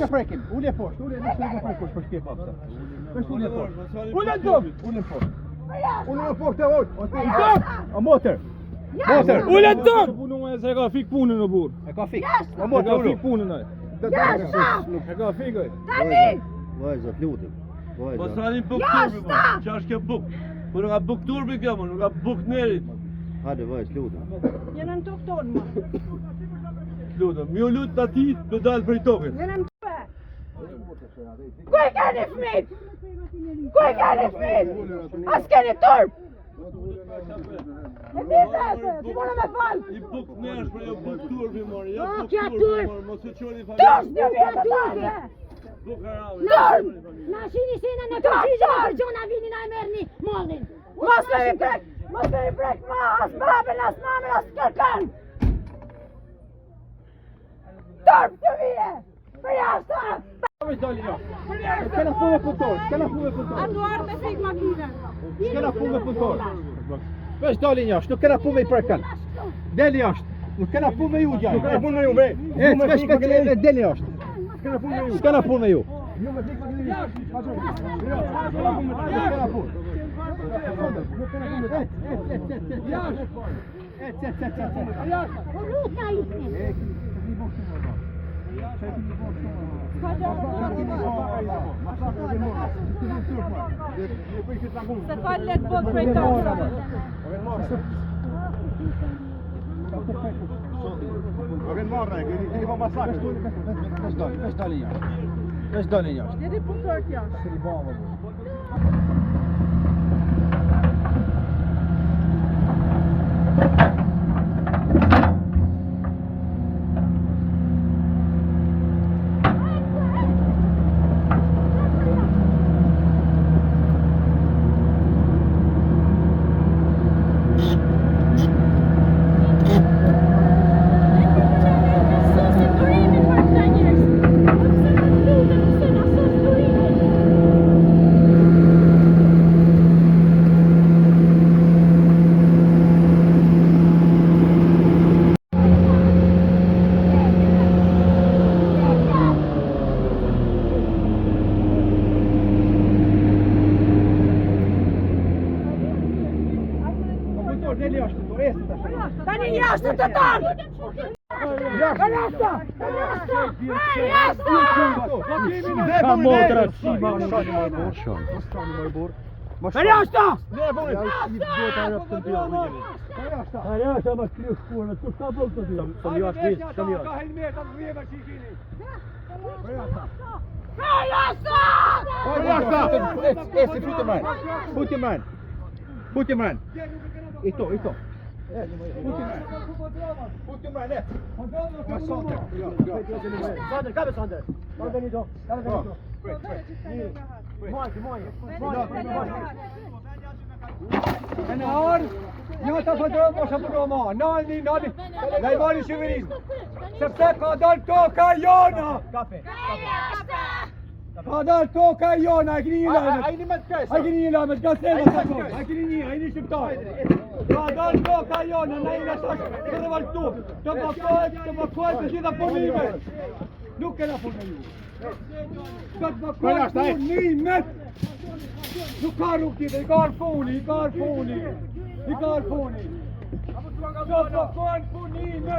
të frekim, ule poshtë, ule në frekosh për shkje papëta. Vesh ule poshtë. Ule në tokë, ule poshtë. Ule në poshtë e ojtë. I tokë! A motër! Motër! Ule në tokë! Punë se ka fik punën në burë. E ka fik. A motër, ka fik punën e. E ka fik oj. Tani! Vajza, lutem. Po s'anin buk turbi, që është kjo buk? Po nuk ka buk turbi kjo, nuk ka buk nerit. Hajde vajz, lutem. Jena në tokë tonë, ma. Lutem, mi u lutë të ati me dalë për i tokën. Jena në tokë. Ku e keni fmit? Ku e keni fmit? As keni turp? E dite, si mune me falë? I buk nesh për jo buk turbi, mori. Ja buk kja turbi, turp. mori. Mos e qoni Turp, familje. një kja turp! Buk haravi. Turp! Na shini sene në përgjigje për gjona vini na e merni mollin. Mos me i prek! Mos me i prek ma! As babel, as mamen, as kërkën! Turp të vije! Për jashtë! S'kena punë me punëtor, s'kena punë me punëtor. Anduar me fik makinën. S'kena punë me punëtor. Vesh dalin jashtë, nuk kena punë me i prekën. Deli jashtë, nuk kena punë me ju gjaj. Nuk kena punë me ju, be. Vesh ka që deli jashtë. S'kena punë me ju. S'kena punë me ju. Ju me fik makinën jashtë. S'kena punë me ju. S'kena punë. Se fallet bot prej tokë. Vesh dalin jashtë. Vesh dalin jashtë. Jeni punëtor t'jashtë. Tani jashtë të tanë! Jashtë! Jashtë! Ka motra si ma në jashtë! Jashtë ma kërë shkurë, të shka bëllë të dhjë. Të një ashtë vizë, të një ashtë. Esi, futi man. Futi man. Ito. Futi man, e. Ma Sander. Sander, kabe Sander. E në arë, një të fëndërën mosha për Roma, nani, dhe I mani shëverizë, sepse ka dalë toka jona! Ka dalë toka jona, a kini një lamet! A kini një lamet, ka sema sa kohë, a kini një shqiptarë! Ka dalë toka jona, na I në tash, të revaltu, të bakojt të gjitha punime! Nuk kena punë ju! Të bakojt punime! Nuk ka rrug tjetër, I ka arfuni! Të bakojt punime!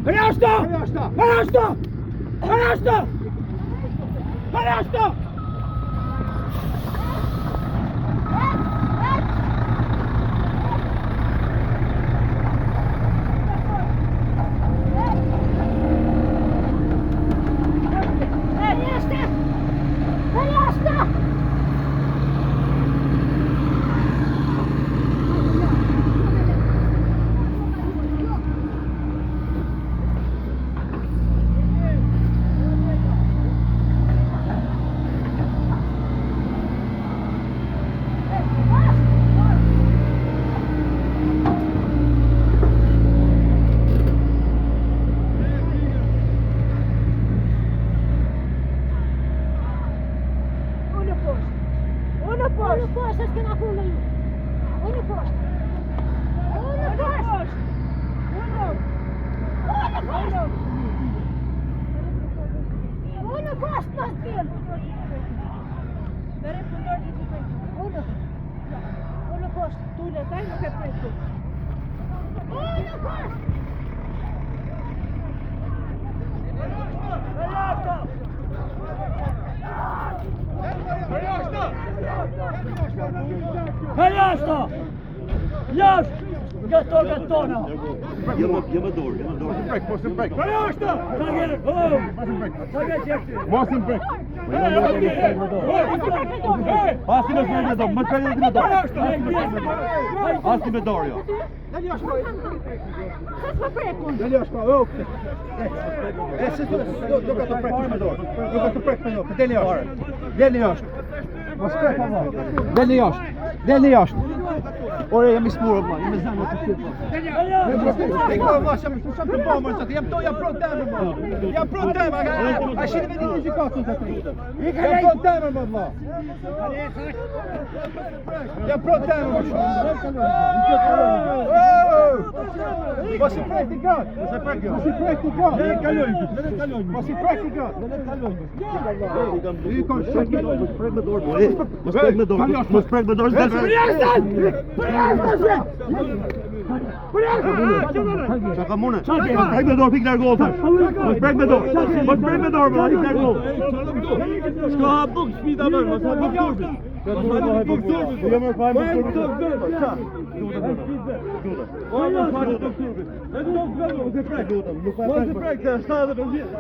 Rasta! Palestra! Unë poshtë, s'kena punë ju. Unë poshtë. Unë poshtë. Unë poshtë pas tim. Unë poshtë. Tule, daj nuk e pretu. Unë poshtë. Palestra! Jazz! Gattona! Jema dorë. Mos im brek! Pasi me dorë, më shpejt me dorë. Pasi me dorë jo. S'ma prekun. Deli jashtë. Ore jam i smurë vëlla, jam i zemër të shtyp. Jam pro temë vëlla. Jam pro temë, a shihni me gjykatën sa ti. Jam pro temë vëlla. Jam pro temë vëlla. Mos i prek ti gat. Mos i prek ti gat. Ne kalojmë. Mos i prek ti gat. Mos prek me dorë. Mos prek me dorë. Çaka mune. Mos prek me dorë, pik largohu tash. Mos prek me dorë. Mos prek me dorë, pik largohu. S'ka ha buk shpita mërë, mos ha buk turbit. Mos ha buk turbit. Jo më fajmë turbit. Mos e prek, se është edhe për gjithë.